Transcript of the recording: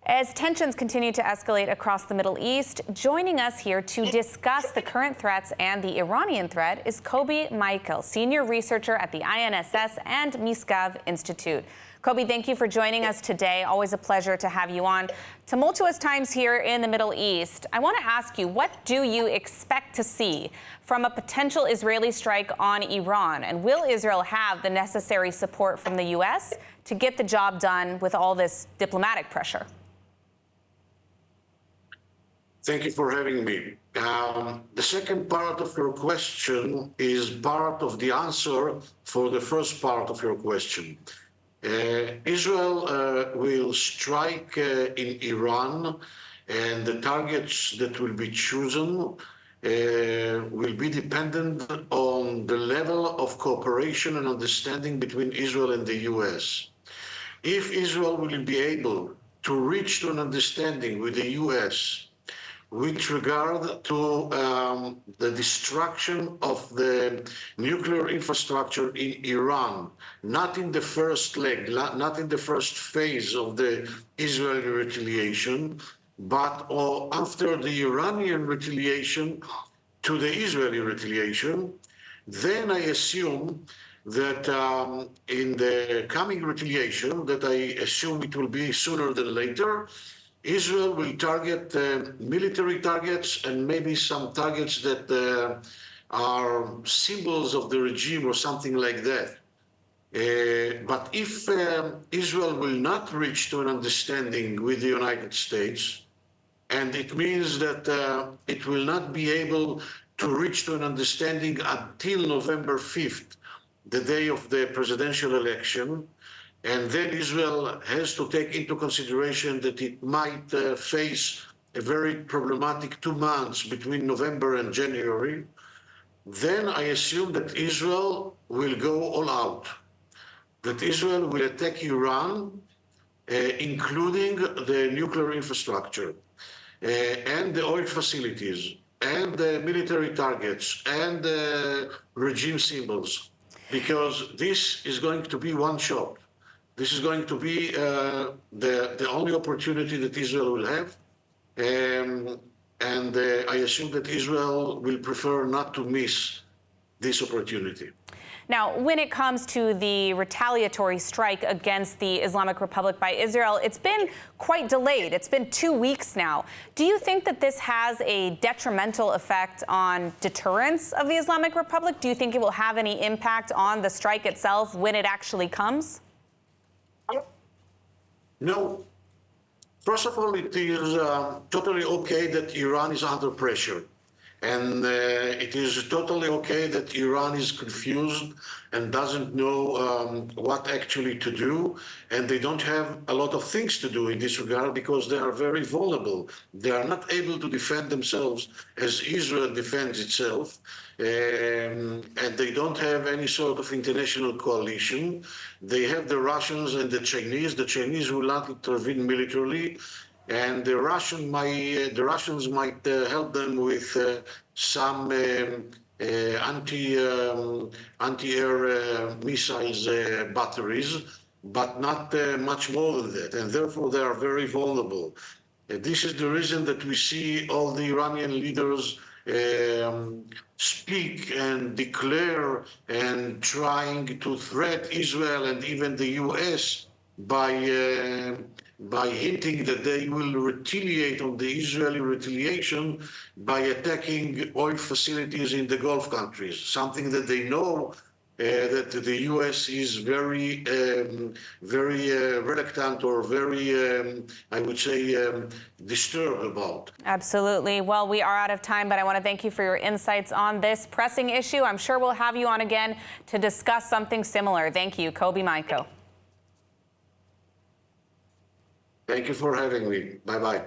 As tensions continue to escalate across the Middle East, joining us here to discuss the current threats and the Iranian threat is Kobi Michael, senior researcher at the INSS and Miskav Institute. Kobi, thank you for joining us today. Always a pleasure to have you on. Tumultuous times here in the Middle East. I want to ask you, what do you expect to see from a potential Israeli strike on Iran? And will Israel have the necessary support from the U.S. to get the job done with all this diplomatic pressure? Thank you for having me. The second part of your question is part of the answer for the first part of your question. Israel will strike in Iran, and the targets that will be chosen will be dependent on the level of cooperation and understanding between Israel and the U.S. If Israel will be able to reach to an understanding with the U.S. with regard to the destruction of the nuclear infrastructure in Iran, not in the first leg, not in the first phase of the Israeli retaliation, but after the Iranian retaliation to the Israeli retaliation, then I assume that in the coming retaliation, that I assume it will be sooner than later, Israel will target military targets and maybe some targets that are symbols of the regime or something like that. But if Israel will not reach to an understanding with the United States, and it means that it will not be able to reach to an understanding until November 5th, the day of the presidential election, and then Israel has to take into consideration that it might face a very problematic 2 months between November and January, then I assume that Israel will go all out, that Israel will attack Iran, including the nuclear infrastructure, and the oil facilities, and the military targets, and regime symbols, because this is going to be one shot. This is going to be the only opportunity that Israel will have. And I assume that Israel will prefer not to miss this opportunity. Now, when it comes to the retaliatory strike against the Islamic Republic by Israel, it's been quite delayed. It's been 2 weeks now. Do you think that this has a detrimental effect on deterrence of the Islamic Republic? Do you think it will have any impact on the strike itself when it actually comes? No. First of all, it is totally okay that Iran is under pressure. And it is totally okay that Iran is confused and doesn't know what actually to do. And they don't have a lot of things to do in this regard because they are very vulnerable. They are not able to defend themselves as Israel defends itself. And they don't have any sort of international coalition. They have the Russians and the Chinese. The Chinese will not intervene militarily. And the Russians might help them with some anti-air missiles batteries, but not much more than that. And therefore, they are very vulnerable. This is the reason that we see all the Iranian leaders speak and declare and trying to threat Israel and even the U.S. by hinting that they will retaliate on the Israeli retaliation by attacking oil facilities in the Gulf countries, something that they know that the U.S. is very reluctant or very, I would say, disturbed about. Absolutely. Well, we are out of time, but I want to thank you for your insights on this pressing issue. I'm sure we'll have you on again to discuss something similar. Thank you, Kobi Michael. Thank you for having me. Bye-bye.